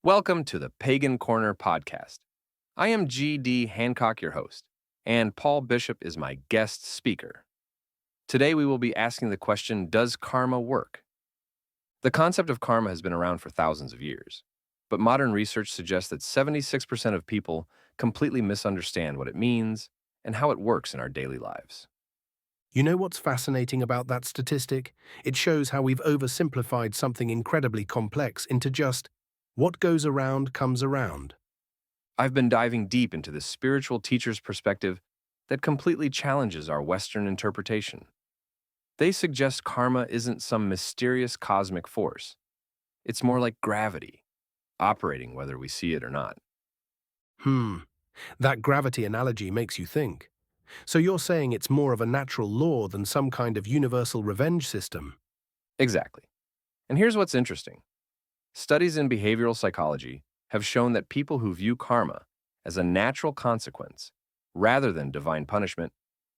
Welcome to the Pagan Corner podcast. I am G.D.Hancock, your host, and Paul Bishop is my guest speaker. Today we will be asking the question, does karma work? The concept of karma has been around for thousands of years, but modern research suggests that 76% of people completely misunderstand what it means and how it works in our daily lives. You know what's fascinating about that statistic? It shows how we've oversimplified something incredibly complex into just what goes around comes around. I've been diving deep into this spiritual teacher's perspective that completely challenges our Western interpretation. They suggest karma isn't some mysterious cosmic force. It's more like gravity, operating whether we see it or not. Hmm, that gravity analogy makes you think. So you're saying it's more of a natural law than some kind of universal revenge system? Exactly. And here's what's interesting. Studies in behavioral psychology have shown that people who view karma as a natural consequence rather than divine punishment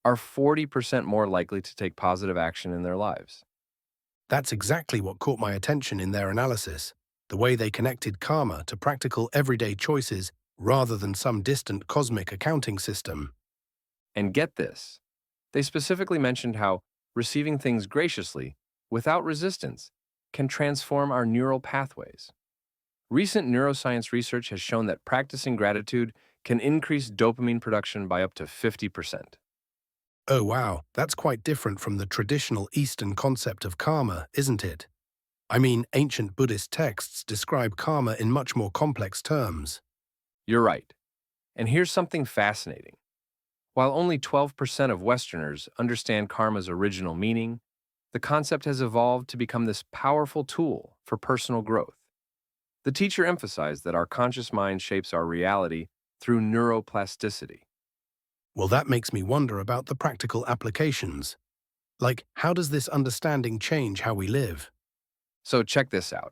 are 40% more likely to take positive action in their lives. That's exactly what caught my attention in their analysis, the way they connected karma to practical everyday choices rather than some distant cosmic accounting system. And get this, they specifically mentioned how receiving things graciously, without resistance, can transform our neural pathways. Recent neuroscience research has shown that practicing gratitude can increase dopamine production by up to 50%. Oh wow, that's quite different from the traditional Eastern concept of karma, isn't it? I mean, ancient Buddhist texts describe karma in much more complex terms. You're right. And here's something fascinating. While only 12% of Westerners understand karma's original meaning, the concept has evolved to become this powerful tool for personal growth. The teacher emphasized that our conscious mind shapes our reality through neuroplasticity. Well, that makes me wonder about the practical applications. Like, how does this understanding change how we live? So check this out.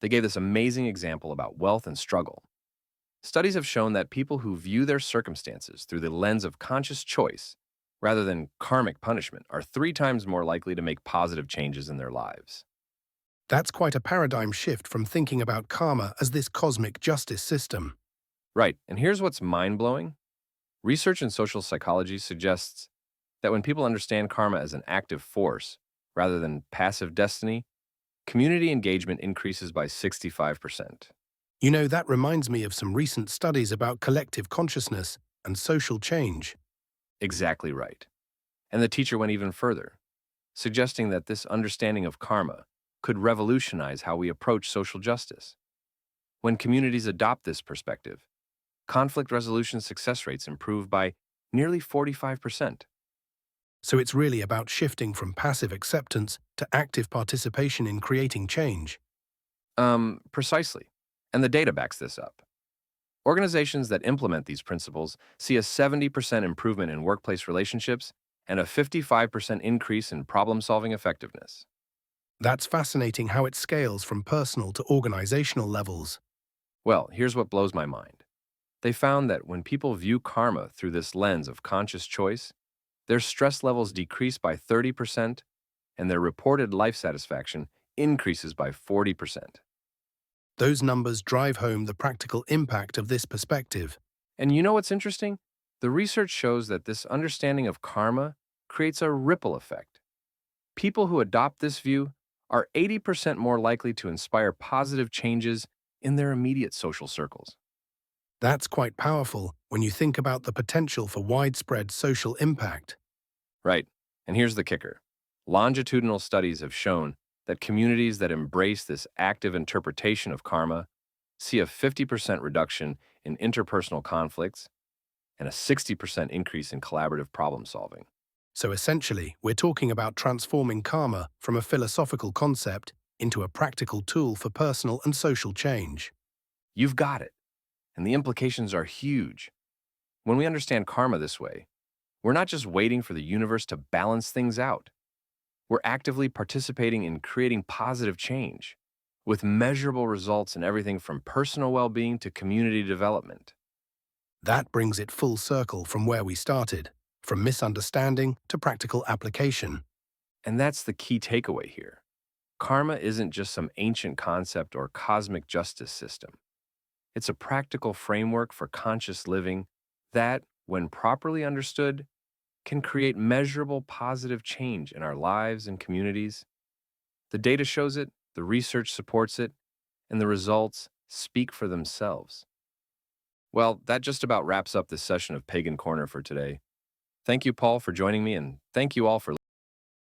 They gave this amazing example about wealth and struggle. Studies have shown that people who view their circumstances through the lens of conscious choice rather than karmic punishment are 3 times more likely to make positive changes in their lives. That's quite a paradigm shift from thinking about karma as this cosmic justice system. Right, and here's what's mind-blowing. Research in social psychology suggests that when people understand karma as an active force rather than passive destiny, community engagement increases by 65%. You know, that reminds me of some recent studies about collective consciousness and social change. Exactly right. And the teacher went even further, suggesting that this understanding of karma could revolutionize how we approach social justice. When communities adopt this perspective, conflict resolution success rates improve by nearly 45%. So it's really about shifting from passive acceptance to active participation in creating change. Precisely. And the data backs this up. Organizations that implement these principles see a 70% improvement in workplace relationships and a 55% increase in problem-solving effectiveness. That's fascinating how it scales from personal to organizational levels. Well, here's what blows my mind. They found that when people view karma through this lens of conscious choice, their stress levels decrease by 30% and their reported life satisfaction increases by 40%. Those numbers drive home the practical impact of this perspective. And you know what's interesting? The research shows that this understanding of karma creates a ripple effect. People who adopt this view are 80% more likely to inspire positive changes in their immediate social circles. That's quite powerful when you think about the potential for widespread social impact. Right. And here's the kicker. Longitudinal studies have shown that communities that embrace this active interpretation of karma see a 50% reduction in interpersonal conflicts and a 60% increase in collaborative problem solving. So essentially, we're talking about transforming karma from a philosophical concept into a practical tool for personal and social change. You've got it. And the implications are huge. When we understand karma this way, we're not just waiting for the universe to balance things out. We're actively participating in creating positive change, with measurable results in everything from personal well-being to community development. That brings it full circle from where we started, from misunderstanding to practical application. And that's the key takeaway here. Karma isn't just some ancient concept or cosmic justice system. It's a practical framework for conscious living that, when properly understood, can create measurable positive change in our lives and communities. The data shows it, the research supports it, and the results speak for themselves. Well, that just about wraps up this session of Pagan Corner for today. Thank you, Paul, for joining me, and thank you all for